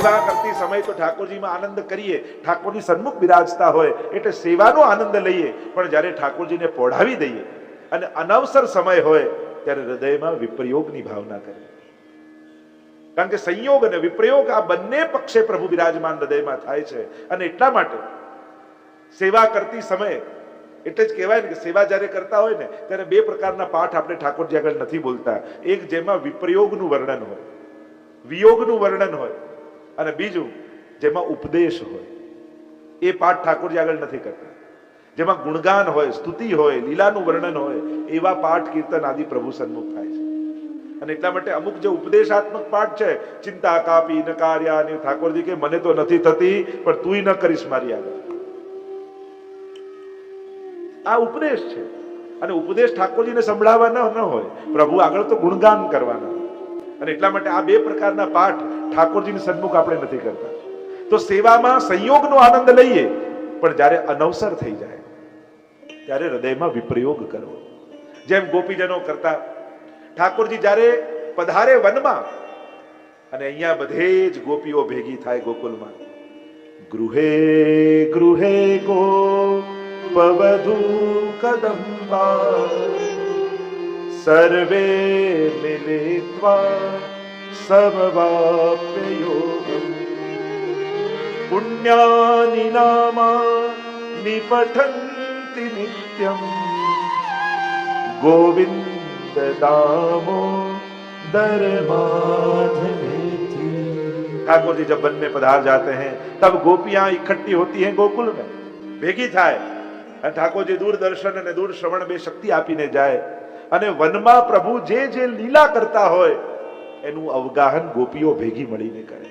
સેવા કરતી સમય તો ઠાકોરજીમાં આનંદ કરીએ, ઠાકોરની સન્મુખ બિરાજતા હોય એટલે સેવાનો આનંદ લઈએ, પણ જ્યારે ઠાકોરજીને પોઢાવી દઈએ અને અનવસર સમય હોય ત્યારે હૃદયમાં વિપ્રયોગની ભાવના કરીએ. કારણ કે સંયોગ અને વિપ્રયોગ આ બંને પક્ષે પ્રભુ બિરાજમાન હૃદયમાં થાય છે. અને એટલા માટે સેવા કરતી સમયે એટલે જ કહેવાય ને કે સેવા જ્યારે કરતા હોય ને ત્યારે બે પ્રકારના પાઠ આપણે ઠાકોરજી આગળ નથી બોલતા. એક જેમાં વિપ્રયોગનું વર્ણન હોય, વિયોગનું વર્ણન હોય, અને બીજું જેમાં ઉપદેશ હોય. એ પાઠ ઠાકોરજી આગળ નથી કરતા. જેમાં ગુણગાન હોય, સ્તુતિ હોય, લીલાનું વર્ણન હોય, એવા પાઠ કીર્તન આદિ પ્રભુ સન્મુખ થાય છે. અને એટલા માટે અમુક જે ઉપદેશાત્મક પાઠ છે, ચિંતા કાપી ન કાર્યા, ઠાકોરજી કે મને તો નથી થતી પણ તુંય ન કરીશ મારી આગળ, આ ઉપદેશ છે. અને ઉપદેશ ઠાકોરજીને સંભળાવવાના ન હોય, પ્રભુ આગળ તો ગુણગાન કરવાના. અને એટલા માટે આ બે પ્રકારના પાઠ ઠાકોરજીની સન્મુખ આપણે નથી કરતા. તો સેવામાં સંયોગનો આનંદ લઈએ, પણ જ્યારે અનવસર થઈ જાય ત્યારે હૃદયમાં વિપ્રયોગ કરવો. જેમ ગોપીજનો કરતા. ઠાકોરજી જ્યારે પધારે વનમાં અને અહીંયા બધે જ ગોપીઓ ભેગી થાય ગોકુલમાં, ગૃહે ગૃહે ગોપવધૂ કદંબા સર્વે મિલિત્વા સમવાપ્ય યોગમ પુણ્યાનિ નામાનિ પઠન્તિ નિત્યમ ગોવિંદ दामोदर माधवेति। ठाकुर जी जब वन में पधार जाते हैं तब गोपियां इकट्ठी होती हैं गोकुल में, भेगी थाय. ઠાકોરજી દૂરદર્શન અને દૂર શ્રવણ બે શક્તિ આપીને જાય અને વનમાં પ્રભુ જે જે લીલા કરતા હોય એનું અવગાહન ગોપીઓ ભેગી મળીને કરે.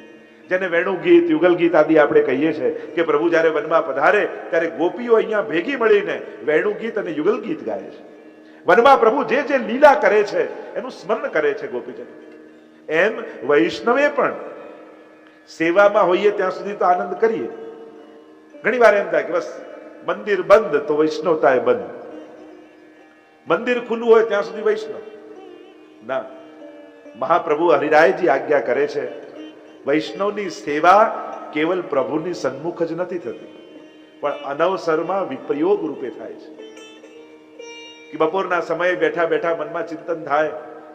જેને વેણુ ગીત, યુગલ ગીત આદિ આપણે કહીએ છીએ કે પ્રભુ જ્યારે વનમાં પધારે ત્યારે ગોપીઓ અહીંયા ભેગી મળીને વેણુ ગીત અને યુગલ ગીત ગાય છે. વનમાં પ્રભુ જે જે લીલા કરે છે એનું સ્મરણ કરે છે ગોપીજનો. એમ વૈષ્ણવે પણ સેવામાં હોઈએ ત્યાં સુધી તો આનંદ કરીએ. ઘણી વાર એમ થાય કે બસ મંદિર બંધ તો વૈષ્ણવતા બંધ, મંદિર ખુલ્લું હોય ત્યાં સુધી વૈષ્ણવ ના. મહાપ્રભુ હરિરાયજી આજ્ઞા કરે છે, વૈષ્ણવની સેવા કેવલ પ્રભુની સન્મુખ જ નથી થતી, પણ અનવસરમાં વિપ્રયોગ રૂપે થાય છે. કે બપોરના સમયે બેઠા બેઠા મનમાં ચિંતન થાય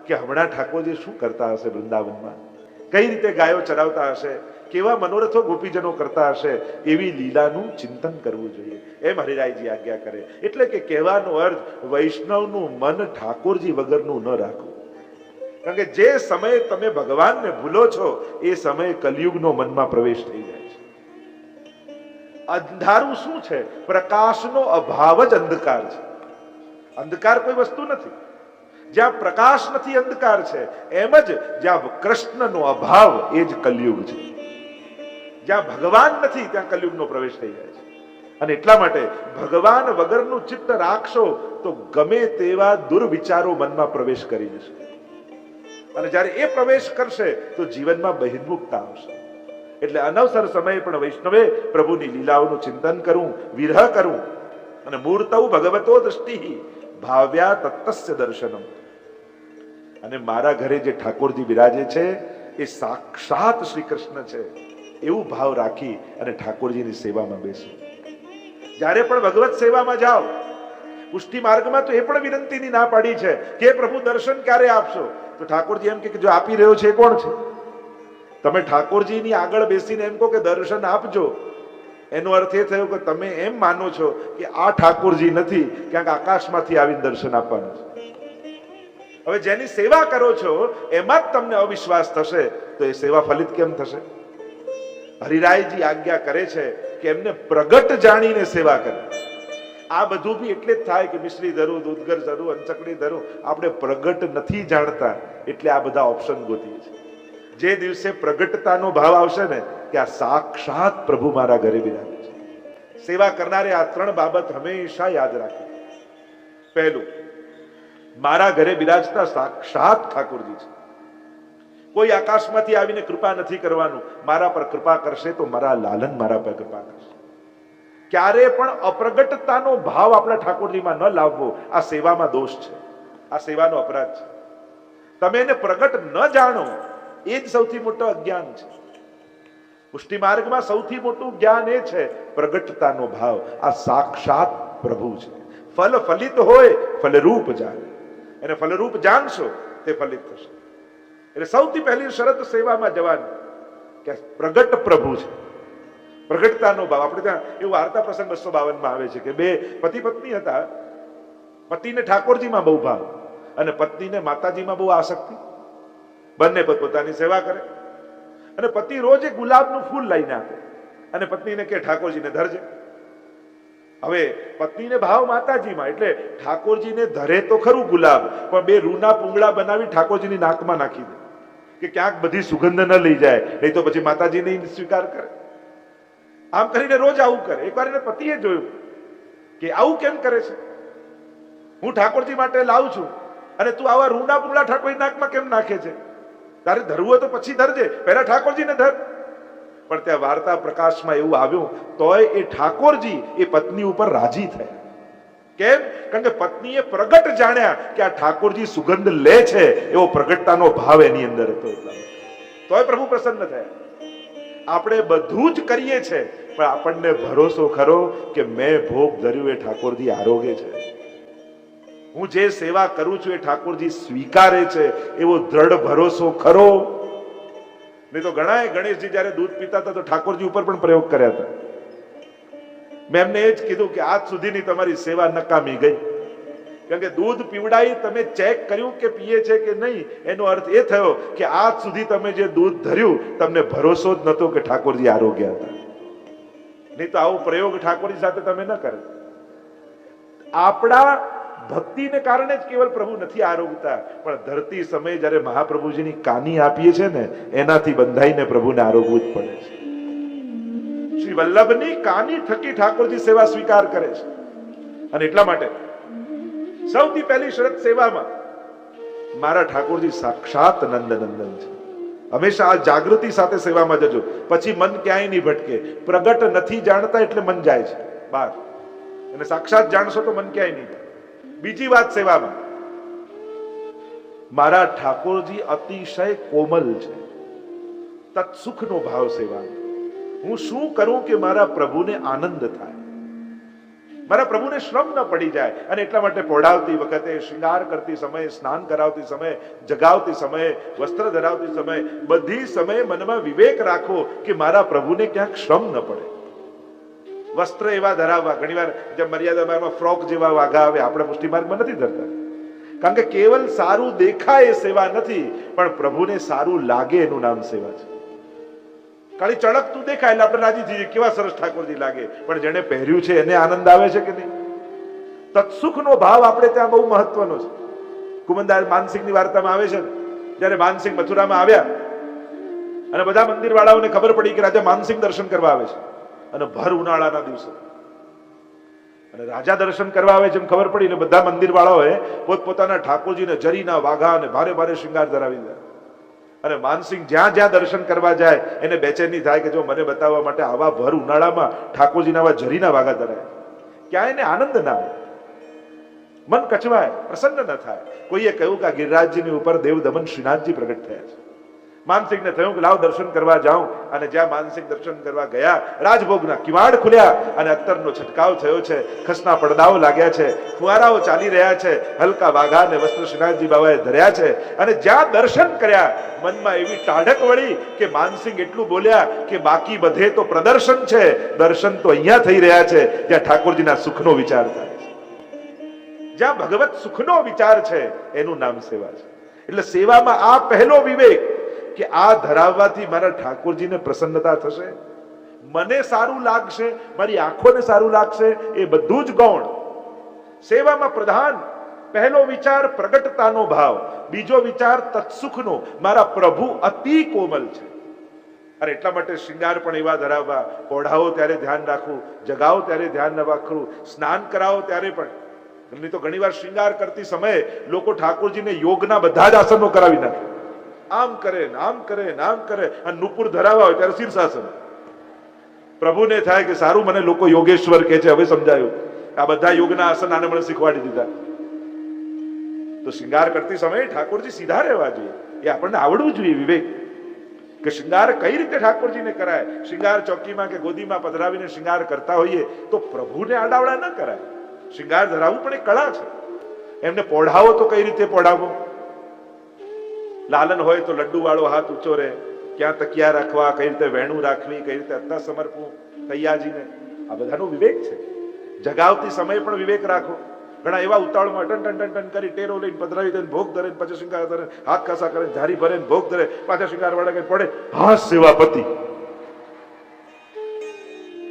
કે હમણાં ઠાકોરજી શું કરતા હશે વૃંદાવનમાં, કઈ રીતે ગાયો ચરાવતા હશે, કેવા મનોરથો ગોપીજનો કરતા હશે, એવી લીલાનું ચિંતન કરવું જોઈએ. એમ હરિરાયજી આજ્ઞા કરે. એટલે કે કહેવાનો અર્થ વૈષ્ણવનું મન ઠાકોરજી વગરનું ન રાખવું. કારણ કે જે સમયે તમે ભગવાનને ભૂલો છો એ સમયે કલયુગનો મનમાં પ્રવેશ થઈ જાય છે. અંધારું શું છે? પ્રકાશનો અભાવ જ અંધકાર છે. અંધકાર કોઈ વસ્તુ નથી. જ્યાં પ્રકાશ નથી અંધકાર છે. એમ જ જ્યાં કૃષ્ણનો અભાવ એ જ કલયુગ છે. જ્યાં ભગવાન નથી ત્યાં કલયુગનો પ્રવેશ થઈ જાય છે. અને એટલા માટે ભગવાન વગરનું ચિત્ત રાખશો તો ગમે તેવા દુર્વિચારો મનમાં પ્રવેશ કરી જશે. અને જ્યારે એ પ્રવેશ કરશે તો જીવનમાં બહિર્મુખતા આવશે. એટલે અનવસર સમયે પણ વૈષ્ણવે પ્રભુની લીલાઓનું ચિંતન કરવું, વિરહ કરવું. અને મૂર્તૌ ભગવતો દૃષ્ટિ ભાવ્યા તત્તસ્ય દર્શનમ. અને મારા ઘરે જે ઠાકોરજી બિરાજે છે એ સાક્ષાત શ્રી કૃષ્ણ છે એવું ભાવ રાખી અને ઠાકોરજીની સેવામાં બેસો. જ્યારે પણ ભગવત સેવામાં જાઓ, પુષ્ટિ માર્ગમાં તો એ પણ વિનંતીની ના પાડી છે કે પ્રભુ દર્શન ક્યારે આપશો? તો ઠાકોરજી એમ કે જો આપી રહ્યો છે એ કોણ છે? તમે ઠાકોરજીની આગળ બેસીને એમ કહો કે દર્શન આપજો, એનો અર્થ એ થયો કે તમે એમ માનો છો કે આ ઠાકોરજી નથી, ક્યાંક આકાશમાંથી આવીને દર્શન આપવાનું છે. હવે જેની સેવા કરો છો એમાં જ તમને અવિશ્વાસ થશે તો એ સેવા ફલિત કેમ થશે? હરિરાયજી આજ્ઞા કરે છે કે એમને પ્રગટ જાણીને સેવા કરે. આ બધું બી એટલે જ થાય કે મિશ્રી ધરું, દૂધગર ધરું, અંચકડી ધરું. આપણે પ્રગટ નથી જાણતા એટલે આ બધા ઓપ્શન ગોતીએ છીએ. જે દિવસે પ્રગટતાનો ભાવ આવશે ને કે આ સાક્ષાત પ્રભુ મારા ઘરે બિરાજે છે. સેવા કરનારે આ ત્રણ બાબત હંમેશા યાદ રાખે. પહેલું, મારા ઘરે બિરાજતા સાક્ષાત ઠાકોરજી છે. કોઈ આકાશમાંથી આવીને કૃપા નથી કરવાનું. મારા પર કૃપા કરશે તો મારા લાલન મારા પર કૃપા કરશે. ક્યારે પણ અપ્રગટતાનો ભાવ આપણા ઠાકોરજીમાં ન લાવવો, આ સેવામાં દોષ છે, આ સેવાનો અપરાધ છે. તમે એને પ્રગટ ન જાણો એ જ સૌથી મોટો અજ્ઞાન છે. પુષ્ટિ માર્ગમાં સૌથી મોટું જ્ઞાન એ છે પ્રગટતાનો ભાવ. આ સાક્ષાત પ્રભુ છે. ફલ ફલિત હોય ફલરૂપ જાણે, એને ફલરૂપ જાણશો તે ફલિત થશે. એટલે સૌથી પહેલી શરત સેવામાં જવાની કે પ્રગટ પ્રભુ છે, પ્રગટતાનો ભાવ. આપણે ત્યાં એવું વાર્તા પ્રસંગ 252 આવે છે કે બે પતિ પત્ની હતા. પતિને ઠાકોરજીમાં બહુ ભાવ અને પત્નીને માતાજીમાં બહુ આસક્તિ. બંને પોતાની સેવા કરે અને પતિ રોજ એક ગુલાબનું ફૂલ લઈને આપે અને પત્નીને કે ઠાકોરજીને ધરજે. હવે પત્નીને ભાવ માતાજીમાં, એટલે ઠાકોરજીને ધરે તો ખરું ગુલાબ, પણ બે રૂના પૂંગળા બનાવી ઠાકોરજીની નાકમાં નાખી દે કે ક્યાંક બધી સુગંધ ન લઈ જાય, નહીં તો પછી માતાજી નહીં સ્વીકાર કરે. આમ કરીને રોજ આવું કરે. એકવાર એને પતિએ જોયું કે આવું કેમ કરે છે, હું ઠાકોરજી માટે લાવું છું અને તું આવા રૂના પૂંગળા ઠાકોરની નાકમાં કેમ નાખે છે? તારે ધરવું હોય તો પછી ધરજે, પહેલા ઠાકોરજીને ધર. પણ ત્યાં વાર્તા પ્રકાશમાં એવું આવ્યું તોય એ ઠાકોરજી એ પત્ની ઉપર રાજી થયા. કેમ? કારણ કે પત્નીએ પ્રગટ જાણ્યા કે આ ઠાકોરજી સુગંધ લે છે, એવો પ્રગટતાનો ભાવ એની અંદર હતો. તોય પ્રભુ પ્રસન્ન થયા. આપણે બધું જ કરીએ છીએ પણ આપણને ભરોસો ખરો કે મેં ભોગ ધર્યું એ ઠાકોરજી આરોગે છે, હું જે સેવા કરું છું એ ઠાકોરજી સ્વીકારે છે, એવો દ્રઢ ભરોસો ખરો? નહીં તો ઘણા ગણેશજી જયારે દૂધ પીતા હતા તો ઠાકોરજી ઉપર પણ પ્રયોગ કર્યા હતા. મેં એમને એ જ કીધું કે આજ સુધીની તમારી સેવા નકામી ગઈ, કારણ કે દૂધ પીવડાવી તમે ચેક કર્યું કે પીએ છે કે નહીં, એનો અર્થ એ થયો કે આજ સુધી તમે જે દૂધ ધર્યું તમને ભરોસો જ નતો કે ઠાકોરજી આરોગ્ય હતા. નહીં તો આવો પ્રયોગ ઠાકોરજી સાથે તમે ન કરે. આપણા ભક્તિને કારણે જ કેવલ પ્રભુ નથી આરોગતા, પણ ધરતી સમયે જયારે મહાપ્રભુજીની કાની આપીએ છે ને એનાથી બંધાઈને પ્રભુને આરોગવું જ પડે છે. શ્રી વલ્લભની કાની થકી ઠાકોરજી સેવા સ્વીકાર કરે છે. અને એટલા માટે સૌથી પહેલી શરત સેવામાં મારા ઠાકોરજી સાક્ષાત નંદનંદન છે. હંમેશા આ જાગૃતિ સાથે સેવામાં જજો, પછી મન ક્યાંય નહીં ભટકે. પ્રગટ નથી જાણતા એટલે મન જાય છે બહાર, અને સાક્ષાત જાણશો તો મન ક્યાંય નહીં જાય. બીજી વાત સેવામાં, મારા ઠાકોરજી અતિશય કોમલ છે, તત્સુખનો ભાવ સેવાનો. હું શું કરું કે મારા પ્રભુને આનંદ થાય, મારા પ્રભુને શ્રમ ન પડી જાય. અને એટલા માટે પહોળાવતી વખતે, શૃંગાર કરતી સમયે, સ્નાન કરાવતી સમયે, જગાવતી સમયે, વસ્ત્ર ધરાવતી સમયે, બધી સમયે મનમાં વિવેક રાખો કે મારા પ્રભુને ક્યાંક શ્રમ ન પડે. વસ્ત્ર એવા ધરાવવા, ઘણીવાર જેમ મર્યાદામાં ફ્રોક જેવા વાઘા આવે, આપણે પુષ્ટિ માર્ગમાં નથી ધરતા, કારણ કે કેવલ સારું દેખાય એ સેવા નથી, પણ પ્રભુને સારું લાગે એનું નામ સેવા છે. ખાલી ચળકતું દેખાય એટલે આપણે રાજી થઈએ, કેવા સરસ ઠાકોરજી લાગે, પણ જેને પહેર્યું છે એને આનંદ આવે છે કે નહીં? તત્સુખનો ભાવ આપણે ત્યાં બહુ મહત્વનો છે. કુમનદાસ માનસિંહની વાર્તામાં આવે છે, જયારે માનસિંહ મથુરામાં આવ્યા અને બધા મંદિર વાળાઓને ખબર પડી કે રાજા માનસિંહ દર્શન કરવા આવે છે, અને ભર ઉનાળાના દિવસો, અને રાજા દર્શન કરવા આવે છે ખબર પડી, એટલે બધા મંદિર વાળાઓએ પોતપોતાના ઠાકોરજીને જરીના વાઘા અને ભારે ભારે શૃંગાર ધરાવી દીધા. અને માનસિંહ જ્યાં જ્યાં દર્શન કરવા જાય એને બેચેની થાય કે જો મને બતાવવા માટે આવા ભર ઉનાળામાં ઠાકોરજીના આવા જરીના વાઘા ધરાય, ક્યાં એને આનંદ ના આવે, મન કચવાય, પ્રસન્ન ન થાય. કોઈએ કહ્યું કે આ ગિરિરાજજીની ઉપર દેવ દમન શ્રીનાથજી પ્રગટ થયા છે. માનસિંહને થયું કે લાવ દર્શન કરવા જાઉં, અને જ્યાં માનસિંહ દર્શન કરવા ગયા, રાજભોગના કિવાડ ખુલ્યા અને અત્તરનો છંટકાવ થયો છે, ખસના પડદાઓ લાગ્યા છે, ફુવારાઓ ચાલી રહ્યા છે, હલકા વાઘા અને વસ્ત્ર શ્રીનાથજી બાબાએ ધર્યા છે. અને જ્યાં દર્શન કર્યા મનમાં એવી ટાઢક વળી કે માનસિંહ એટલું બોલ્યા કે બાકી બધે તો પ્રદર્શન છે, દર્શન તો અહીંયા થઈ રહ્યા છે જ્યાં ઠાકોરજીના સુખનો વિચાર થાય છે. જ્યાં ભગવત સુખનો વિચાર છે એનું નામ સેવા છે. એટલે સેવામાં આ પહેલો વિવેક કે આ ધરાવવાથી મારા ઠાકોરજીને પ્રસન્નતા થશે, મને સારું લાગશે, મારી આંખોને સારું લાગશે, એ બધું જ ગૌણ. સેવામાં પ્રધાન પહેલો વિચાર પ્રગટતાનો ભાવ, બીજો વિચાર તત્સુખનો, મારા પ્રભુ અતિ કોમલ છે. અને એટલા માટે શૃંગાર પણ એવા ધરાવવા, પોઢાઓ ત્યારે ધ્યાન રાખવું, જગાવો ત્યારે ધ્યાન રાખવું, સ્નાન કરાવો ત્યારે પણ. નહીં તો ઘણી વાર શૃંગાર કરતી સમયે લોકો ઠાકોરજીને યોગના બધા જ આસનો કરાવી નાખે, આમ કરે આમ કરે આમ કરે, અને નુપુર ધરાવા હોય ત્યારે શીર્ષાસન. પ્રભુને થાય કે સારું મને લોકો યોગેશ્વર કહે છે, હવે સમજાયું, આ બધા યોગના આસન આને મને શીખવાડી દીધા. તો શૃંગાર કરતી સમયે ઠાકોરજી સીધા રહેવા જોઈએ, એ આપણને આવડવું જોઈએ વિવેક. કે શૃંગાર કઈ રીતે ઠાકોરજીને કરાય. શૃંગાર ચોકીમાં કે ગોદીમાં પધરાવીને શૃંગાર કરતા હોઈએ તો પ્રભુને આડાવડા ન કરાય. શૃંગાર ધરાવવું પણ એક કળા છે. એમને પોઢાવો તો કઈ રીતે પોઢાવો. લાલન હોય તો લડ્ડુ વાળો હાથ ઊંચો રહે, ક્યાં તકિયા રાખવા, કઈ રીતે વેણું રાખવી, કઈ રીતે અત્તા સમર્પવું તૈયાજીને, આ બધાનો વિવેક છે. જગાવતી સમય પણ વિવેક રાખો. ઘણા એવા ઉતાવળમાં ટન ટન ટન ટન કરી ટેરો લઈને પધરાવી દે, ભોગ ધરે, પછી શૃંગાર ધરે, હાથ કાસા કરે, ધારી ભરે, ભોગ ધરે, પાછા શૃંગાર વાળા કઈ પડે, હા સેવાપતિ.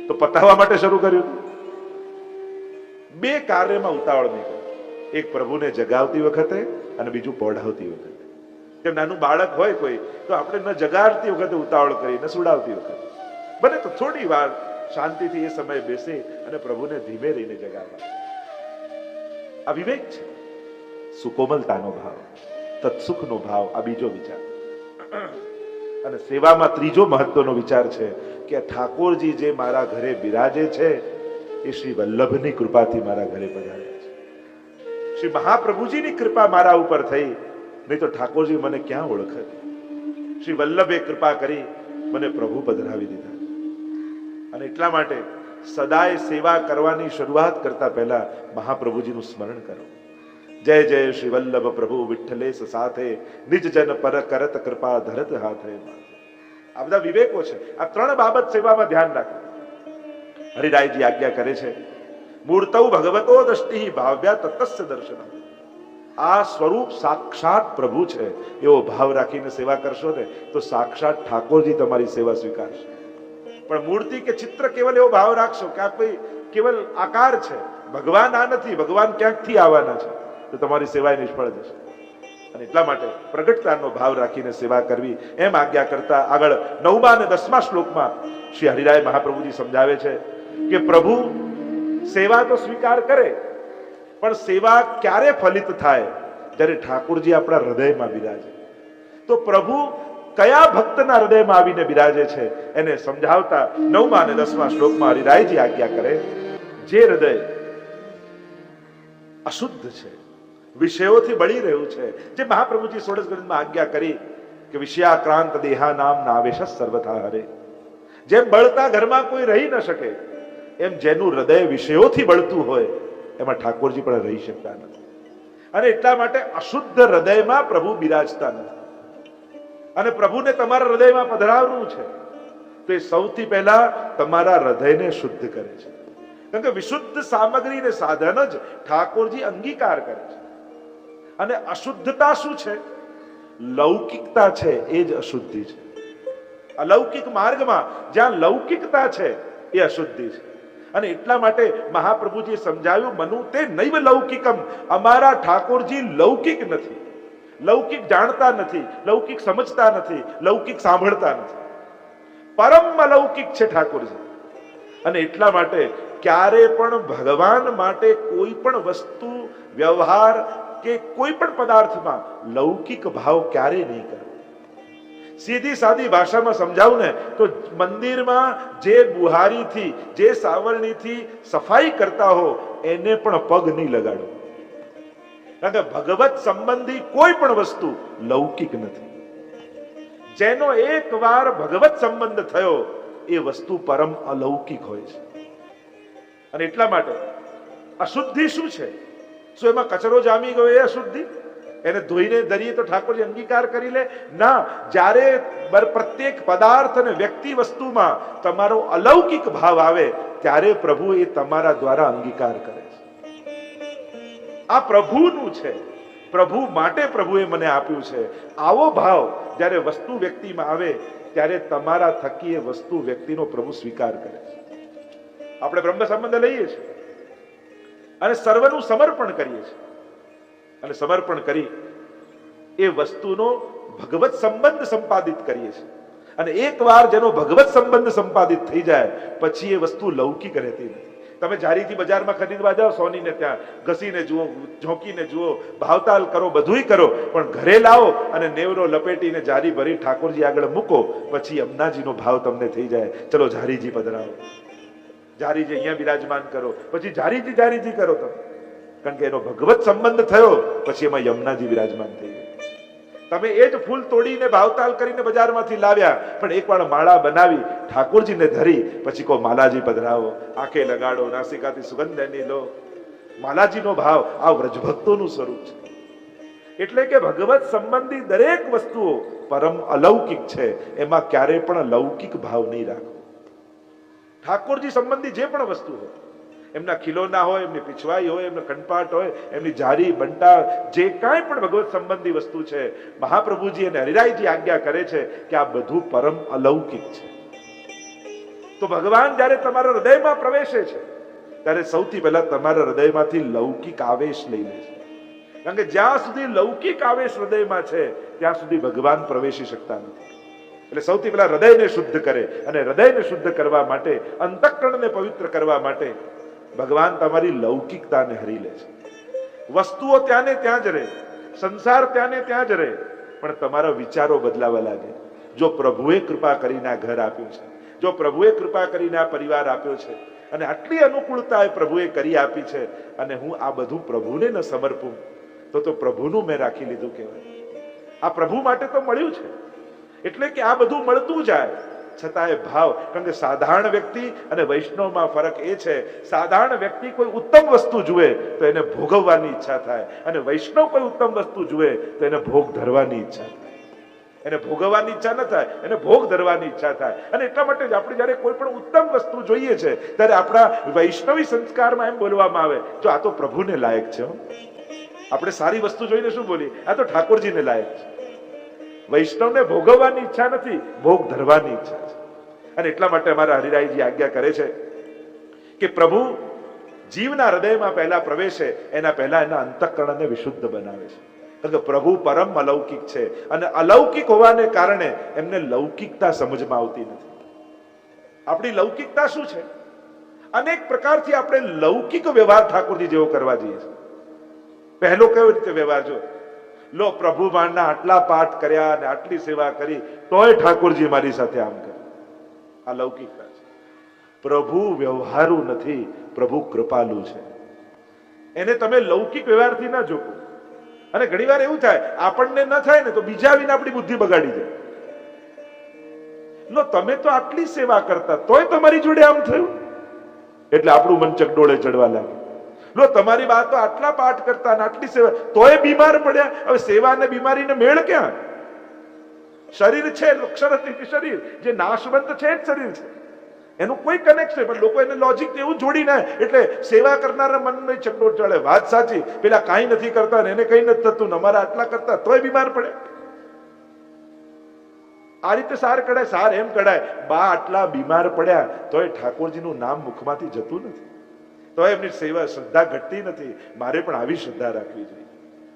તો પતાવવા માટે શરૂ કર્યું. બે કાર્યમાં ઉતાવળ નહીં કરો. એક પ્રભુને જગાવતી વખતે અને બીજું પોઢાવતી વખતે. કે નાનું બાળક હોય કોઈ તો આપણે ન જગાડતી વખતે ઉતાવળ કરી, ન સુડાવતી વખતે. બને તો થોડી વાર શાંતિથી એ સમય બેસે અને પ્રભુને ધીમે રહીને જગાડવા. આ વિવેક છે. સુકોમલતાનો ભાવ, તત્સુખનો ભાવ, આ બીજો વિચાર. અને સેવામાં ત્રીજો મહત્વનો વિચાર છે કે ઠાકોરજી જે મારા ઘરે બિરાજે છે એ શ્રી વલ્લભની કૃપાથી મારા ઘરે પધાર્યા છે. શ્રી મહાપ્રભુજીની કૃપા મારા ઉપર થઈ, નહીં તો ઠાકોરજી મને ક્યાં ઓળખે. શ્રી વલ્લભે કૃપા કરી મને પ્રભુ પધરાવી દીધા. અને એટલા માટે સદાય સેવા કરવાની શરૂઆત કરતા પહેલા મહાપ્રભુજીનું સ્મરણ કરો. જય જય શ્રી વલ્લભ પ્રભુ વિઠ્ઠલેશ સાથે નિજ જન પર કરત કૃપા ધરત હાથે. આ બધા વિવેકો છે. આ ત્રણ બાબત સેવામાં ધ્યાન રાખો. હરિરાયજી આજ્ઞા કરે છે, મૂર્તૌ ભગવતો દષ્ટિ ભાવ્યા તતસ્ય દર્શન. આ સ્વરૂપ સાક્ષાત પ્રભુ છે એવો ભાવ રાખીને સેવા કરશો ને તો સાક્ષાત ઠાકોરજી તમારી સેવા સ્વીકારશે. પણ મૂર્તિ કે ચિત્ર કેવલ એવો ભાવ રાખશો કે આ કોઈ કેવલ આકાર છે, ભગવાન આ નથી, ભગવાન ક્યાંકથી આવવાના છે, તો તમારી સેવા નિષ્ફળ જશે. અને એટલા માટે પ્રગટતાનો ભાવ રાખીને સેવા કરવી એમ આજ્ઞા કરતા આગળ 9મા અને 10મા શ્લોકમાં શ્રી હરિરાય મહાપ્રભુજી સમજાવે છે કે પ્રભુ સેવા તો સ્વીકાર કરે, પણ સેવા ક્યારે ફલિત થાય? જ્યારે ઠાકોરજી આપણા હૃદયમાં બિરાજે. તો પ્રભુ કયા ભક્તના હૃદયમાં આવીને બિરાજે છે એને સમજાવતા 9મા અને 10મા શ્લોકમાં હરિરાયજી આજ્ઞા કરે, જે હૃદય અશુદ્ધ છે, વિષયોથી બળી રહ્યું છે, જે મહાપ્રભુજી 16 ગ્રંથમાં આજ્ઞા કરી કે વિષયાક્રાંત દેહા નામ નાવેશ સર્વથા હરે. જેમ બળતા ઘરમાં કોઈ રહી ન શકે એમ જેનું હૃદય વિષયોથી બળતું હોય એમાં ઠાકોરજી પણ રહી શકતા નથી. અને એટલા માટે અશુદ્ધ હૃદયમાં પ્રભુ બિરાજતા નથી. અને પ્રભુને તમારા હૃદયમાં પધરાવવું છે તો એ સૌથી પહેલા તમારા હૃદયને શુદ્ધ કરે છે. કારણ કે વિશુદ્ધ સામગ્રી ને સાધન જ ઠાકોરજી અંગીકાર કરે છે. અને અશુદ્ધતા શું છે? લૌકિકતા છે, એ જ અશુદ્ધિ છે. અલૌકિક માર્ગમાં જ્યાં લૌકિકતા છે એ અશુદ્ધિ છે. અને એટલા માટે મહાપ્રભુજીએ સમજાવ્યું, મનુ તે નૈવ લૌકિકમ. અમારા ઠાકોરજી લૌકિક નથી, લૌકિક જાણતા નથી, લૌકિક સમજતા નથી, લૌકિક સાંભળતા નથી, પરમ અલૌકિક છે ઠાકોરજી. અને એટલા માટે ક્યારે પણ ભગવાન માટે કોઈ પણ વસ્તુ, વ્યવહાર કે કોઈ પણ પદાર્થમાં લૌકિક ભાવ ક્યારે નહીં કરવો. સીધી સાદી ભાષામાં સમજાવું ને તો મંદિરમાં જે બુહારીથી, જે સાવરણીથી સફાઈ કરતા હો એને પણ પગ નહીં લગાડો. કારણ કે ભગવત સંબંધી કોઈ પણ વસ્તુ લૌકિક નથી. જેનો એકવાર ભગવત સંબંધ થયો એ વસ્તુ પરમ અલૌકિક હોય છે. અને એટલા માટે અશુદ્ધિ શું છે? શું એમાં કચરો જામી ગયો એ અશુદ્ધિ? એને ધોઈને ધરીએ તો ઠાકોરજી અંગીકાર કરી લે? ના. જ્યારે પ્રત્યેક પદાર્થ અને વ્યક્તિ વસ્તુમાં તમારો અલૌકિક ભાવ આવે ત્યારે પ્રભુ એ તમારા દ્વારા અંગીકાર કરે છે. આ પ્રભુનું છે, પ્રભુ માટે પ્રભુએ મને આપ્યું છે. આવો ભાવ જ્યારે વસ્તુ વ્યક્તિમાં આવે ત્યારે તમારા થકી એ વસ્તુ વ્યક્તિનો પ્રભુ સ્વીકાર કરે છે. આપણે બ્રહ્મ સંબંધ લઈએ છીએ અને સર્વનું સમર્પણ કરીએ છીએ. અને સમર્પણ કરી એ વસ્તુનો ભગવત સંબંધ સંપાદિત કરીએ છીએ. અને એકવાર જેનો ભગવત સંબંધ સંપાદિત થઈ જાય પછી એ વસ્તુ લૌકિક રહેતી નથી. તમે જારીથી બજારમાં ખરીદવા જાઓ, સોનીને ત્યાં ઘસીને જુઓ, ઝોંકીને જુઓ, ભાવતાલ કરો, બધુંય કરો, પણ ઘરે લાવો અને નેવરો લપેટીને જારી ભરી ઠાકોરજી આગળ મૂકો, પછી અમનાજીનો ભાવ તમને થઈ જાય, ચલો જારીજી પધરાવો, જારીજી અહીંયા બિરાજમાન કરો, પછી જારીજી જારીજી કરો તમે. કારણ કે એનો ભગવત સંબંધ થયો પછી એમાં યમુનાજી વિરાજમાન થઈ ગયો. તમે એ જ ફૂલ તોડીને ભાવતાલ કરીને બજારમાંથી લાવ્યા, પણ એકવાર માળા બનાવી ઠાકોરજીને ધરી પછી કહો માલાજી પધરાવો, આંખે લગાડો, નાસિકાથી સુગંધ એની લો. માલાજીનો ભાવ આ વ્રજભક્તોનું સ્વરૂપ છે. એટલે કે ભગવત સંબંધી દરેક વસ્તુઓ પરમ અલૌકિક છે, એમાં ક્યારેય પણ લૌકિક ભાવ નહીં રાખો. ઠાકોરજી સંબંધી જે પણ વસ્તુ હોય, એમના ખીલોના હોય, એમની પીછવાઈ હોય, એમનો કંઠપાટ હોય, એમની જારી બંટા, જે કાંઈ પણ ભગવત સંબંધી વસ્તુ છે, મહાપ્રભુજી અને હરિરાયજી આજ્ઞા કરે છે કે આ બધું પરમ અલૌકિક છે. તો ભગવાન જ્યારે તમારા હૃદયમાં પ્રવેશે છે ત્યારે સૌથી પહેલા તમારા હૃદયમાંથી લૌકિક આવેશ લઈ લે છે. કારણ કે જ્યાં સુધી લૌકિક આવેશ હૃદયમાં છે ત્યાં સુધી ભગવાન પ્રવેશી શકતા નથી. એટલે સૌથી પહેલા હૃદયને શુદ્ધ કરે, અને હૃદયને શુદ્ધ કરવા માટે, અંતઃકરણને પવિત્ર કરવા માટે ભગવાન તમારી લૌકિકતાને હરી લે છે. વસ્તુઓ ત્યાં ને ત્યાં જ રહે, સંસાર ત્યાં ને ત્યાં જ રહે, પણ તમારા વિચારો બદલાવા લાગે. જો પ્રભુએ કૃપા કરીને આ ઘર આપ્યું છે, જો પ્રભુએ કૃપા કરીને આ પરિવાર આપ્યો છે, અને આટલી અનુકૂળતા પ્રભુએ કરી આપી છે, અને હું આ બધું પ્રભુને ન સમર્પું તો પ્રભુનું મેં રાખી લીધું કહેવાય. આ પ્રભુ માટે તો મળ્યું છે. એટલે કે આ બધું મળતું જાય છતાં એ ભાવ, કારણ કે સાધારણ વ્યક્તિ અને વૈષ્ણવમાં ફરક એ છે, સાધારણ વ્યક્તિ કોઈ ઉત્તમ વસ્તુ જુએ તો એને ભોગવવાની ઈચ્છા થાય, અને વૈષ્ણવ કોઈ ઉત્તમ વસ્તુ જુએ તો એને ભોગ ધરવાની ઈચ્છા થાય. એને ભોગવવાની ઈચ્છા ન થાય, એને ભોગ ધરવાની ઈચ્છા થાય. અને એટલા માટે જ આપણે જયારે કોઈ પણ ઉત્તમ વસ્તુ જોઈએ છે ત્યારે આપણા વૈષ્ણવી સંસ્કારમાં એમ બોલવામાં આવે, જો આ તો પ્રભુને લાયક છે. આપણે સારી વસ્તુ જોઈને શું બોલીએ, આ તો ઠાકોરજીને લાયક છે. વૈષ્ણવને ભોગવવાની ઈચ્છા નથી, ભોગ ધરવાની ઈચ્છા છે. અને એટલા માટે અમારા હરિરાયજી આજ્ઞા કરે છે કે પ્રભુ જીવના હૃદયમાં પહેલા પ્રવેશે એના પહેલા એના અંતઃકરણને વિશુદ્ધ બનાવે છે. કારણ કે પ્રભુ પરમ અલૌકિક છે, અને અલૌકિક હોવાને કારણે એમને લૌકિકતા સમજમાં આવતી નથી. આપણી લૌકિકતા શું છે? અનેક પ્રકારથી આપણે લૌકિક વ્યવહાર ઠાકોરજી જેવો કરવા જઈએ છીએ. પહેલો કયો રીતે વ્યવહાર જો લો, પ્રભુ માના આટલા પાઠ કર્યા અને આટલી સેવા કરી તોય ઠાકોરજી મારી સાથે આમ કરે. આ લૌકિકતા છે. પ્રભુ વ્યવહારુ નથી, પ્રભુ કૃપાલુ છે. એને તમે લૌકિક વ્યવહારથી ના જોકો. અને ઘણીવાર એવું થાય, આપણને ન થાય ને તો બીજા આવીને આપણી બુદ્ધિ બગાડી જાય. લો, તમે તો આટલી સેવા કરતા તોય તમારી જોડે આમ થયું, એટલે આપણું મન ચકડોળે ચડવા લાગે. લો, તમારી વાત તો આટલા પાઠ કરતા અને આટલી સેવા તોય બીમાર પડ્યા. હવે સેવા અને બીમારીને મેળ ક્યાં? શરીર છે, અક્ષરથી શરીર જે નાશવંત છે જ શરીર છે, એનું કોઈ કનેક્શન. પણ લોકો એને લોજિક એવું જોડીને, એટલે સેવા કરનારા મનને ચકડોળ ચડે. વાત સાચી, પેલા કાંઈ નથી કરતા ને એને કઈ નથી થતું, અમારા આટલા કરતા તોય બીમાર પડે. આ રીતે સાર કઢાય. સાર એમ કઢાય, બા આટલા બીમાર પડ્યા તોય ઠાકોરજીનું નામ મુખમાંથી જતું નથી, તો એમની સેવા શ્રદ્ધા ઘટતી નથી. મારે પણ આવી શ્રદ્ધા રાખવી જોઈએ.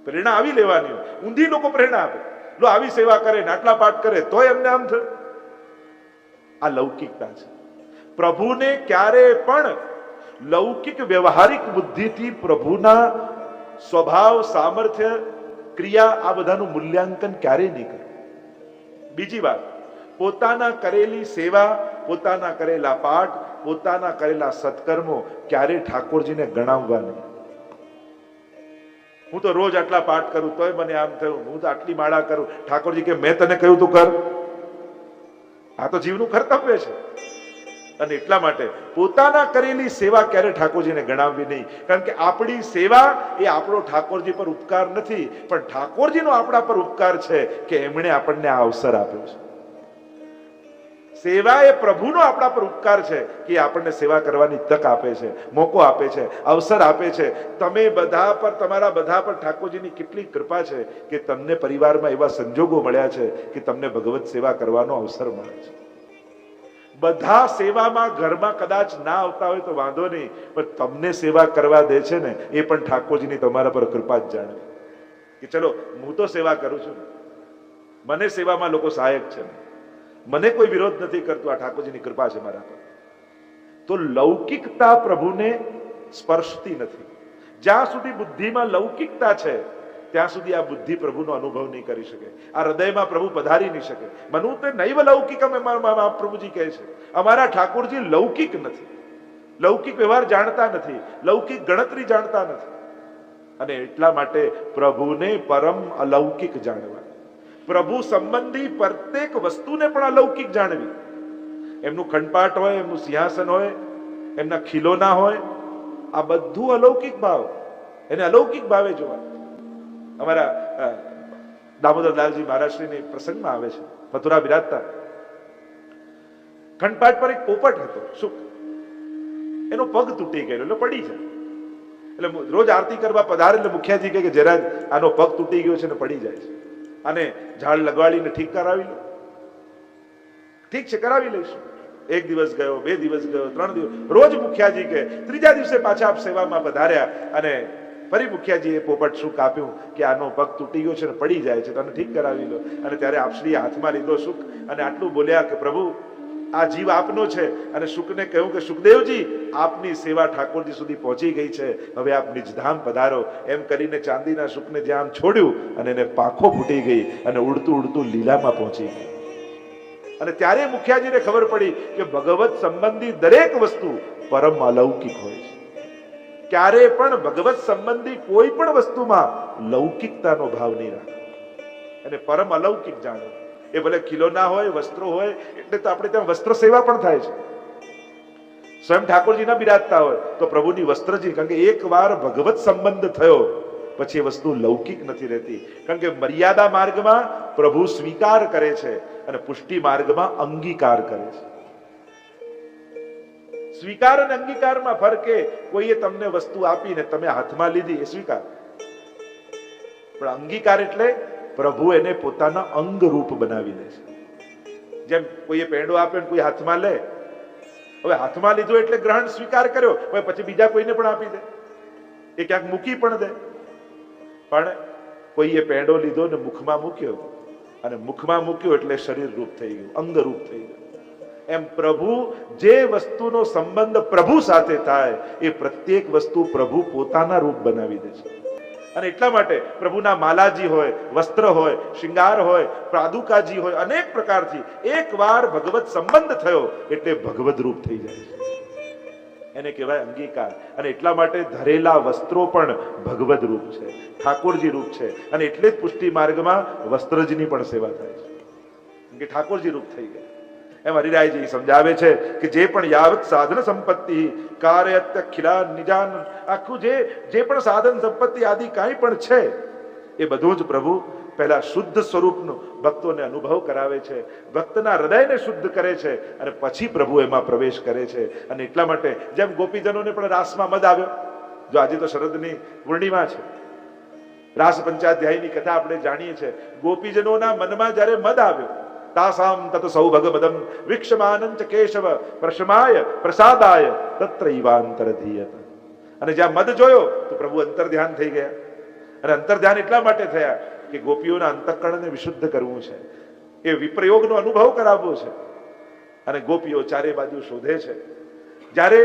પ્રેરણા આવી લેવાની. ઊંધી લોકો પ્રેરણા આપે, લો આવી સેવા કરે ને આટલા પાઠ કરે તોય એમને આમ થયું. આ લૌકિકતા છે. પ્રભુને ક્યારે પણ લૌકિક વ્યવહારિક બુદ્ધિથી પ્રભુના સ્વભાવ, સામર્થ્ય, ક્રિયા આ બધાનું મૂલ્યાંકન ક્યારેય નહીં કરે. બીજી વાત, પોતાના કરેલી સેવા, પોતાના કરેલા પાઠ, પોતાના કરેલા સત્કર્મો ક્યારે ઠાકોરજીને ગણાવવા નહીં. હું તો રોજ આટલા પાઠ કરું તોય મને આમ થયું, હું તો આટલી માળા કરું, ઠાકોરજી કે મેં તને કહ્યું તું કર. આ તો જીવનું કર્તવ્ય છે. અને એટલા માટે પોતાના કરેલી સેવા ક્યારે ઠાકોરજીને ગણાવવી નહીં. કારણ કે આપણી સેવા એ આપણો ઠાકોરજી પર ઉપકાર નથી, પણ ઠાકોરજીનો આપણા પર ઉપકાર છે કે એમણે આપણને આ અવસર આપ્યો છે. સેવા એ પ્રભુનો આપણા પર ઉપકાર છે કે આપણને સેવા કરવાની તક આપે છે, મોકો આપે છે, અવસર આપે છે. તમે બધા પર, તમારા બધા પર ઠાકોરજીની કેટલી કૃપા છે કે તમને પરિવારમાં એવા સંજોગો મળ્યા છે કે તમને ભગવત સેવા કરવાનો અવસર મળે છે. બધા સેવામાં ઘરમાં કદાચ ના આવતા હોય તો વાંધો નહીં, પણ તમને સેવા કરવા દે છે ને એ પણ ઠાકોરજીની તમારા પર કૃપા જ જાણે કે ચલો હું તો સેવા કરું છું, મને સેવામાં લોકો સહાયક છે, મને કોઈ વિરોધ નથી કરતું, આ ઠાકોરજીની કૃપા છે મારા પર. તો લૌકિકતા પ્રભુને સ્પર્શતી નથી. જ્યાં સુધી બુદ્ધિમાં લૌકિકતા છે ત્યાં સુધી આ બુદ્ધિ પ્રભુનો અનુભવ નહીં કરી શકે. આ હૃદયમાં પ્રભુ પધારી નહીં શકે. મનુ તે નૈવ લૌકિકમ, પ્રભુજી કહે છે. અમારા ઠાકોરજી લૌકિક નથી, લૌકિક વ્યવહાર જાણતા નથી, લૌકિક ગણતરી જાણતા નથી. અને એટલા માટે પ્રભુને પરમ અલૌકિક જાણવા. પ્રભુ સંબંધી પ્રત્યેક વસ્તુને પણ અલૌકિક જાણવી. એમનું ખંડપાટ હોય, એમનું સિંહાસન હોય, એમના ખીલોના હોય, આ બધું અલૌકિક ભાવ, એને અલૌકિક ભાવે જોવા. અમારા દામોદરલાલજી મહારાજશ્રીની પ્રસંગમાં આવે છે, મથુરા બિરાજતા ખંડપાટ પર એક પોપટ હતો, શુક. એનો પગ તૂટી ગયેલો, એટલે પડી જાય. એટલે રોજ આરતી કરવા પધારે એટલે મુખિયાજી કહે કે જરા આનો પગ તૂટી ગયો છે ને પડી જાય છે, અને ઝાડ લગાડીને ઠીક કરાવી લો. ઠીક છે, કરાવી લઈશું. એક દિવસ ગયો, 2 દિવસ ગયો, 3 દિવસ, રોજ મુખિયાજી કે 3જા દિવસે પાછા આપ સેવામાં પધાર્યા અને ફરી મુખિયાજીએ પોપટ શુક આપ્યું કે આનો પગ તૂટી ગયો છે ને પડી જાય છે, તમે ઠીક કરાવી લો. અને ત્યારે આપશ્રીએ હાથમાં લીધો શુક અને આટલું બોલ્યા કે પ્રભુ, આ જીવ આપનો છે. અને શુકને કહ્યું કે શુકદેવજી, આપની સેવા ઠાકોરજી સુધી પહોંચી ગઈ છે, હવે આપ નિજધામ પધારો. એમ કરીને ચાંદીના શુકને જ્યાં આમ છોડ્યું અને એને પાંખો ફૂટી ગઈ અને ઉડતું ઉડતું લીલામાં પહોંચી ગઈ. અને ત્યારે મુખિયાજીને ખબર પડી કે ભગવત સંબંધી દરેક વસ્તુ પરમ અલૌકિક હોય છે. ક્યારે પણ ભગવત સંબંધી કોઈ પણ વસ્તુમાં લૌકિકતાનો ભાવ નહીં રાખો, અને પરમ અલૌકિક જાણો. એ ભલે ખીલોના હોય, વસ્ત્રો હોય, એટલે તો આપણે ત્યાં વસ્ત્ર સેવા પણ થાય છે. સ્વયં ઠાકોરજી ના બિરાજતા હોય તો પ્રભુની વસ્ત્રજી, કારણ કે એકવાર ભગવત સંબંધ થયો પછી એ વસ્તુ લૌકિક નથી રહેતી. કારણ કે મર્યાદા માર્ગમાં પ્રભુ સ્વીકાર કરે છે અને પુષ્ટિ માર્ગમાં અંગીકાર કરે છે. સ્વીકાર અને અંગીકારમાં ફરક એ, કોઈએ તમને વસ્તુ આપીને તમે હાથમાં લીધી એ સ્વીકાર, પણ અંગીકાર એટલે પ્રભુ એને પોતાના અંગ રૂપ બનાવી દે છે. જેમ કોઈએ પેંડો આપે ને કોઈ હાથમાં લે, હવે હાથમાં લીધો એટલે ગ્રહણ સ્વીકાર કર્યો, હવે પછી બીજા કોઈને પણ આપી દે, એ ક્યાંક મૂકી પણ દે. પણ કોઈએ પેંડો લીધો ને મુખમાં મૂક્યો, અને મુખમાં મૂક્યો એટલે શરીર રૂપ થઈ ગયું, અંગ રૂપ થઈ ગયું. એમ પ્રભુ, જે વસ્તુનો સંબંધ પ્રભુ સાથે થાય એ પ્રત્યેક વસ્તુ પ્રભુ પોતાના રૂપ બનાવી દે છે. અને એટલા માટે પ્રભુના માલાજી હોય, વસ્ત્ર હોય, શિંગાર હોય, પાદુકાજી હોય, અનેક પ્રકારથી એકવાર ભગવત સંબંધ થયો એટલે ભગવદ રૂપ થઈ જાય છે. એને કહેવાય અંગીકાર. અને એટલા માટે ધરેલા વસ્ત્રો પણ ભગવદ રૂપ છે, ઠાકોરજી રૂપ છે. અને એટલે જ પુષ્ટિ માર્ગમાં વસ્ત્રજની પણ સેવા થાય છે, કે ઠાકોરજી રૂપ થઈ ગયા. એમ હરિરાયજી સમજાવે છે કે જે પણ યાવત સાધન સંપત્તિ કાર્યત ખિલા નિજાન, આખું જે પણ સાધન સંપત્તિ આદિ કાંઈ પણ છે એ બધું જ પ્રભુ પહેલા શુદ્ધ સ્વરૂપનો ભક્તોને અનુભવ કરાવે છે, ભક્તના હૃદયને શુદ્ધ કરે છે, અને પછી પ્રભુ એમાં પ્રવેશ કરે છે. અને એટલા માટે જેમ ગોપીજનોને પણ રાસમાં મદ આવ્યો, જો આજે તો શરદની પૂર્ણિમા છે, રાસ પંચાધ્યાયની કથા આપણે જાણીએ છીએ. ગોપીજનોના મનમાં જ્યારે મદ આવ્યો, તાસામ તત સૌભગમદમ વિક્ષમાનંચ કેશવ પ્રશમાય પ્રસાદાય તત્રૈવાંતરધીયત. અને જ્યાં મદ જોયો તો પ્રભુ અંતર ધ્યાન થઈ ગયા. અને અંતર ધ્યાન એટલા માટે થયા કે ગોપીઓના અંતઃકરણને વિશુદ્ધ કરવું છે, એ વિપ્રયોગનો અનુભવ કરાવવો છે. અને ગોપીઓ ચારે બાજુ શોધે છે. જ્યારે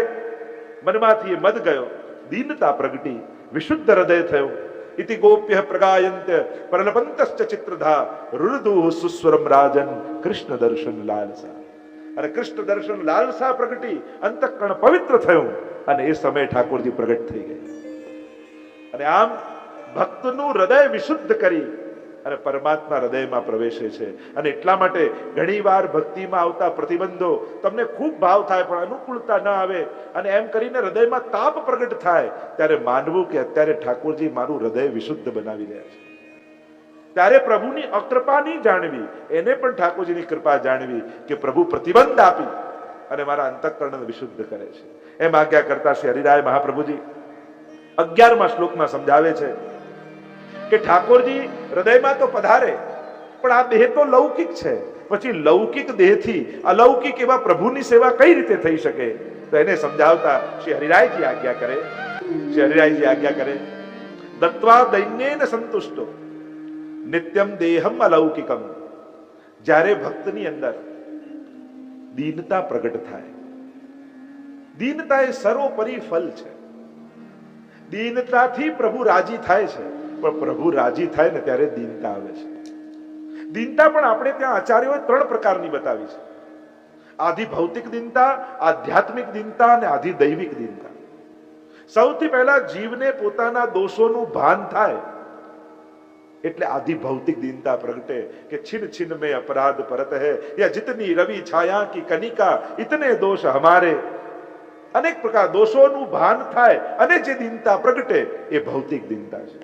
મનમાંથી એ મદ ગયો, દીનતા પ્રગટી, વિશુદ્ધ હૃદય થયું. ઇતિ ગોપ્ય પ્રગાયંત્ય પરલપંતશ્ચ ચિત્રધા રુદુઃ સુસ્વરમ રાજન કૃષ્ણ દર્શન લાલસા. અને કૃષ્ણ દર્શન લાલસા પ્રગટી, અંતઃકરણ પવિત્ર થયું, અને એ સમયે ઠાકોરજી પ્રગટ થઈ ગયા. અને આમ ભક્તનું હૃદય વિશુદ્ધ કરી અને પરમાત્મા હૃદયમાં પ્રવેશે છે. અને એટલા માટે ઘણીવાર ભક્તિમાં આવતા પ્રતિબંધો તમને ખૂબ ભાવ થાય પણ અનુકૂળતા ન આવે, અને એમ કરીને હૃદયમાં તાપ પ્રગટ થાય, ત્યારે માનવું કે અત્યારે ઠાકોરજી મારું હૃદય વિશુદ્ધ બનાવી રહ્યા છે. ત્યારે પ્રભુની અકૃપા નહીં જાણવી, એને પણ ઠાકોરજીની કૃપા જાણવી કે પ્રભુ પ્રતિબંધ આપી અને મારા અંતઃકરણને વિશુદ્ધ કરે છે. એમ આજ્ઞા કરતા શ્રી હરિરાય મહાપ્રભુજી 11મા શ્લોકમાં સમજાવે છે કે ઠાકોરજી હૃદયમાં તો પધારે, પણ આ દેહ તો લૌકિક છે. પછી લૌકિક દેહથી અલૌકિક એવા પ્રભુની સેવા કઈ રીતે થઈ શકે? તો એને સમજાવતા શ્રી હરિરાયજી આજ્ઞા કરે. શ્રી હરિરાયજી આજ્ઞા કરે, દત્વા દૈન્યેન સંતુષ્ટો નિત્યમ દેહમ અલૌકિકમ. જ્યારે ભક્તની અંદર દીનતા પ્રગટ થાય, દીનતા એ સર્વોપરી ફલ છે. દીનતાથી પ્રભુ રાજી થાય છે, પણ પ્રભુ રાજી થાય ને ત્યારે દીનતા આવે છે. દીનતા પણ આપણે ત્યાં આચાર્યોએ 3 પ્રકારની બતાવી છે: આધિ ભૌતિક દીનતા, આધ્યાત્મિક દીનતા અને આધિ દૈવિક દીનતા. સૌથી પહેલા જીવને પોતાના દોષોનું ભાન થાય એટલે આદિ ભૌતિક દીનતા પ્રગटे કે छिन छिन में अपराध परत है या जितनी रवि छाया की कनिका इतने दोष हमारे। अनेक प्रकार दोषोનું ભાન થાય અને જે દીનતા પ્રગટે એ ભૌતિક દીનતા છે।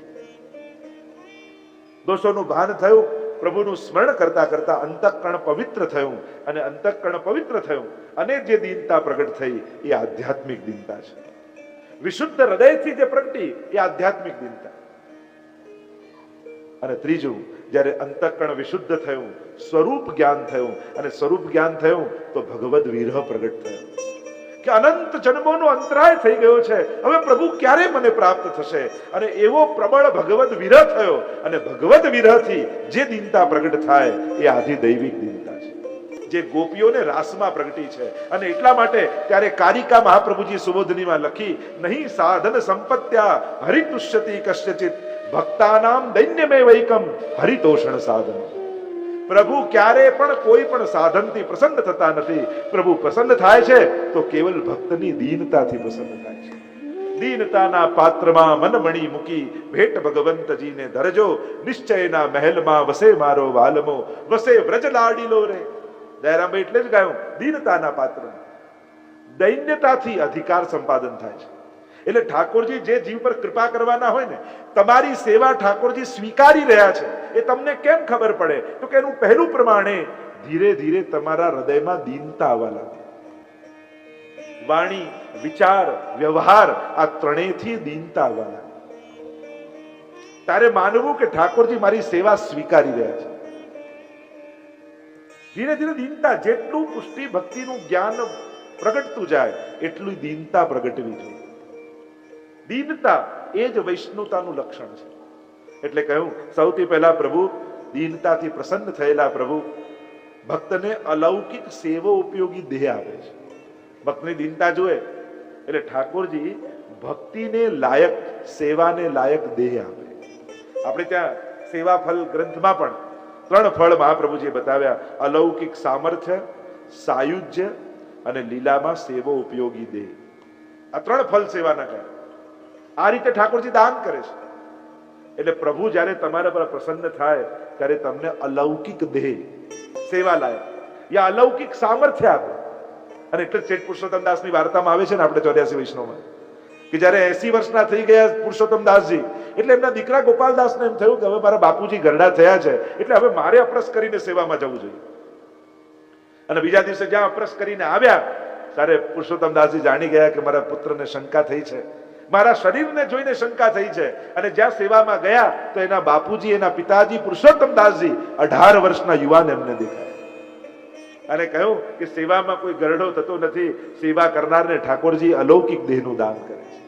દોષોનું ભાન થયું, પ્રભુનું સ્મરણ કરતા કરતા અંતઃકરણ પવિત્ર થયું અને અંતઃકરણ પવિત્ર થયું અને જે દીનતા પ્રગટ થઈ એ આધ્યાત્મિક દીનતા છે। વિશુદ્ધ હૃદયથી જે પ્રગટી એ આધ્યાત્મિક દીનતા। અને ત્રીજું, જ્યારે અંતઃકરણ વિશુદ્ધ થયું, સ્વરૂપ જ્ઞાન થયું અને સ્વરૂપ જ્ઞાન થયું તો ભગવદ વિરહ પ્રગટ થયો કે અનંત જન્મોનો અંતરાય થઈ ગયો છે, હવે પ્રભુ ક્યારે મને પ્રાપ્ત થશે। અને એવો પ્રબળ ભગવદ વિરહ થયો અને ભગવદ વિરહથી જે દીનતા પ્રગટ થાય એ આધિ દૈવિક દીનતા છે, જે ગોપીઓને રાસમાં પ્રગટી છે। અને એટલા માટે ત્યારે કારિકા મહાપ્રભુજી સુબોધનીમાં લખી, નહીં સાધન સંપત્ત્યા હરિતુષ્યતિ કશ્યચિત ભક્તાનામ દૈન્યમે વૈકમ હરિતોષણ સાધન। પ્રભુ ક્યારે પણ કોઈ પણ સાધનથી પ્રસન્ન થતા નથી। પ્રભુ પ્રસન્ન થાય છે તો કેવલ ભક્તની દીનતાથી પ્રસન્ન થાય છે। દીનતાના પાત્રમાં મનમણી મૂકી ભેટ ભગવંતજીને ધરજો, નિશ્ચયના મહેલમાં વસે મારો વાલમો, વસે વ્રજ લાડીલો રે। દયારામભાઈ એટલે જ ગાયું, દીનતાના પાત્રમાં દૈન્યતાથી અધિકાર સંપાદન થાય છે। એટલે ઠાકોરજી જે જીવ પર કૃપા કરવાના હોય ને, તમારી સેવા ઠાકોરજી સ્વીકારી રહ્યા છે એ તમને કેમ ખબર પડે? તો કે એનું પહેલું પ્રમાણે ધીરે ધીરે તમારા હૃદયમાં દીનતા આવવા લાગે। વાણી, વિચાર, વ્યવહાર આ ત્રણેયથી દીનતા આવવા લાગે। તારે માનવું કે ઠાકોરજી મારી સેવા સ્વીકારી રહ્યા છે। ધીરે ધીરે દીનતા, જેટલું પુષ્ટિ ભક્તિનું જ્ઞાન પ્રગટતું જાય એટલું દીનતા પ્રગટવી જોઈએ। દીનતા એ જ વૈષ્ણવતાનું લક્ષણ છે। એટલે કહ્યું, સૌથી પહેલા પ્રભુ દીનતાથી પ્રસન્ન થયેલા પ્રભુ ભક્તને અલૌકિક સેવો ઉપયોગી દેહ આપે છે। ભક્તની દીનતા જુએ એટલે ઠાકોરજી ભક્તિને લાયક, સેવાને લાયક દેહ આપે। આપણે ત્યાં સેવા ફલ ગ્રંથમાં પણ 3 ફળ મહાપ્રભુજીએ બતાવ્યા, અલૌકિક સામર્થ્ય, સાયુજ્ય અને લીલામાં સેવો ઉપયોગી દેહ। આ 3 ફલ સેવાના કહે। આ રીતે ઠાકોરજી દાન કરે છે। એટલે પ્રભુ જ્યારે તમારા પર પ્રસન્ન થાય ત્યારે તમને અલૌકિક દેહ, સેવા લાયક યા અલૌકિક સામર્થ્ય આપે। અને એટલે શેઠ પુરુષોત્તમ દાસની વાર્તામાં આવે છે ને, આપણે 84 વૈષ્ણવમાં, કે જ્યારે 80 વર્ષના થઈ ગયા પુરુષોત્તમ દાસજી, એટલે એમના દીકરા ગોપાલદાસને એમ થયું કે હવે મારા બાપુજી ઘરડા થયા છે, એટલે હવે મારે અપરસ કરીને સેવામાં જવું જોઈએ। અને બીજા દિવસે જ્યાં અપરસ કરીને આવ્યા ત્યારે પુરુષોત્તમ દાસજી જાણી ગયા કે મારા પુત્રને શંકા થઈ છે, મારા શરીરને જોઈને શંકા થઈ છે। અને જ્યાં સેવામાં ગયા તો એના બાપુજી, એના પિતાજી પુરુષોત્તમ દાસજી 18 વર્ષના યુવાન એમને દેખાયા અને કહ્યું કે સેવામાં કોઈ ગરડો થતો નથી, સેવા કરનારને ઠાકોરજી અલૌકિક દેહનું દાન કરે છે।